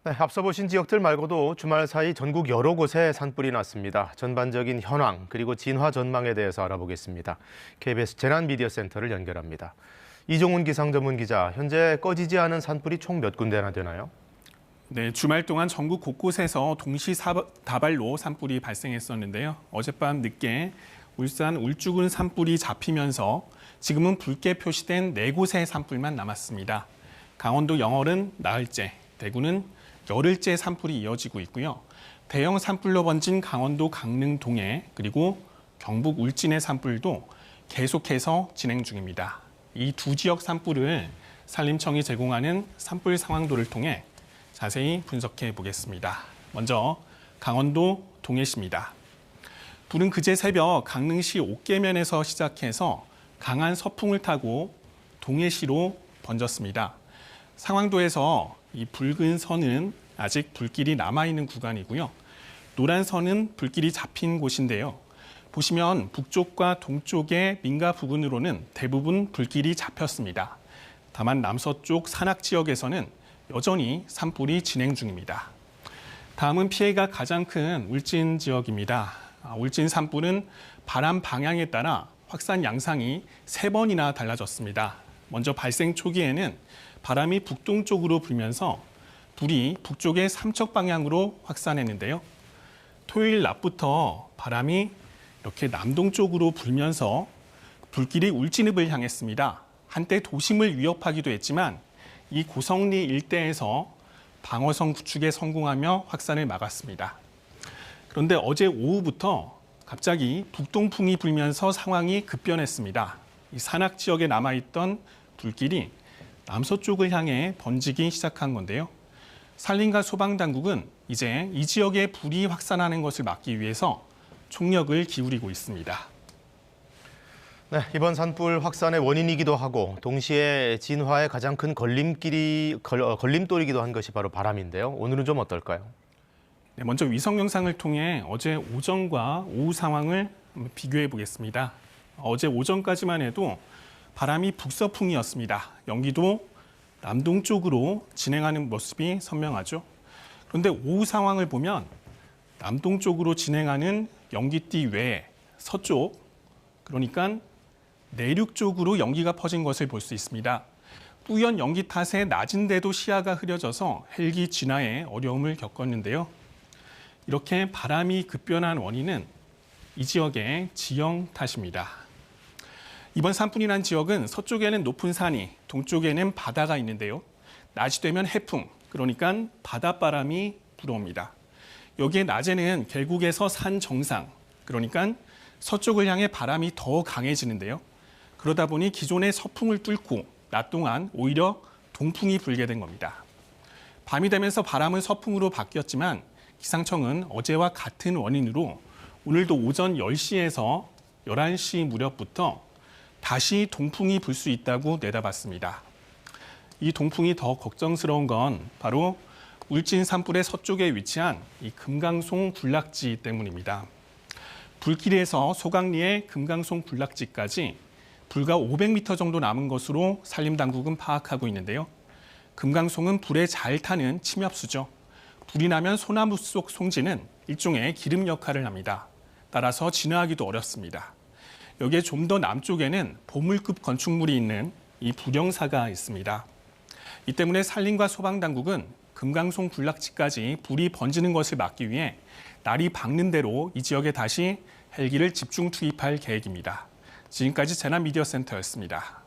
네, 앞서 보신 지역들 말고도 주말 사이 전국 여러 곳에 산불이 났습니다. 전반적인 현황 그리고 진화 전망에 대해서 알아보겠습니다. KBS 재난미디어센터를 연결합니다. 이종훈 기상전문기자, 현재 꺼지지 않은 산불이 총 몇 군데나 되나요? 네, 주말 동안 전국 곳곳에서 동시다발로 산불이 발생했었는데요. 어젯밤 늦게 울산 울주군 산불이 잡히면서 지금은 붉게 표시된 4곳의 산불만 남았습니다. 강원도 영월은 나흘째, 대구는 열흘째 산불이 이어지고 있고요. 대형 산불로 번진 강원도 강릉 동해 그리고 경북 울진의 산불도 계속해서 진행 중입니다. 이 두 지역 산불을 산림청이 제공하는 산불 상황도를 통해 자세히 분석해 보겠습니다. 먼저 강원도 동해시입니다. 불은 그제 새벽 강릉시 옥계면에서 시작해서 강한 서풍을 타고 동해시로 번졌습니다. 상황도에서 이 붉은 선은 아직 불길이 남아있는 구간이고요. 노란 선은 불길이 잡힌 곳인데요. 보시면 북쪽과 동쪽의 민가 부근으로는 대부분 불길이 잡혔습니다. 다만 남서쪽 산악 지역에서는 여전히 산불이 진행 중입니다. 다음은 피해가 가장 큰 울진 지역입니다. 울진 산불은 바람 방향에 따라 확산 양상이 3번이나 달라졌습니다. 먼저 발생 초기에는 바람이 북동쪽으로 불면서 불이 북쪽의 삼척 방향으로 확산했는데요. 토요일 낮부터 바람이 이렇게 남동쪽으로 불면서 불길이 울진읍을 향했습니다. 한때 도심을 위협하기도 했지만 이 고성리 일대에서 방어선 구축에 성공하며 확산을 막았습니다. 그런데 어제 오후부터 갑자기 북동풍이 불면서 상황이 급변했습니다. 이 산악 지역에 남아있던 불길이 남서쪽을 향해 번지기 시작한 건데요. 산림과 소방당국은 이제 이 지역에 불이 확산하는 것을 막기 위해서 총력을 기울이고 있습니다. 네, 이번 산불 확산의 원인이기도 하고 동시에 진화의 가장 큰 걸림돌이기도 한 것이 바로 바람인데요. 오늘은 좀 어떨까요? 네, 먼저 위성 영상을 통해 어제 오전과 오후 상황을 비교해 보겠습니다. 어제 오전까지만 해도 바람이 북서풍이었습니다. 연기도 남동쪽으로 진행하는 모습이 선명하죠. 그런데 오후 상황을 보면 남동쪽으로 진행하는 연기띠 외에 서쪽, 그러니까 내륙 쪽으로 연기가 퍼진 것을 볼 수 있습니다. 뿌연 연기 탓에 낮은데도 시야가 흐려져서 헬기 진화에 어려움을 겪었는데요. 이렇게 바람이 급변한 원인은 이 지역의 지형 탓입니다. 이번 산불이 난 지역은 서쪽에는 높은 산이, 동쪽에는 바다가 있는데요. 낮이 되면 해풍, 그러니까 바닷바람이 불어옵니다. 여기에 낮에는 계곡에서 산 정상, 그러니까 서쪽을 향해 바람이 더 강해지는데요. 그러다 보니 기존의 서풍을 뚫고 낮 동안 오히려 동풍이 불게 된 겁니다. 밤이 되면서 바람은 서풍으로 바뀌었지만 기상청은 어제와 같은 원인으로 오늘도 오전 10시에서 11시 무렵부터 다시 동풍이 불 수 있다고 내다봤습니다. 이 동풍이 더 걱정스러운 건 바로 울진 산불의 서쪽에 위치한 이 금강송 군락지 때문입니다. 불길에서 소강리의 금강송 군락지까지 불과 500m 정도 남은 것으로 산림당국은 파악하고 있는데요. 금강송은 불에 잘 타는 침엽수죠. 불이 나면 소나무 속 송지는 일종의 기름 역할을 합니다. 따라서 진화하기도 어렵습니다. 여기에 좀 더 남쪽에는 보물급 건축물이 있는 이 부령사가 있습니다. 이 때문에 산림과 소방당국은 금강송 군락지까지 불이 번지는 것을 막기 위해 날이 밝는 대로 이 지역에 다시 헬기를 집중 투입할 계획입니다. 지금까지 재난미디어센터였습니다.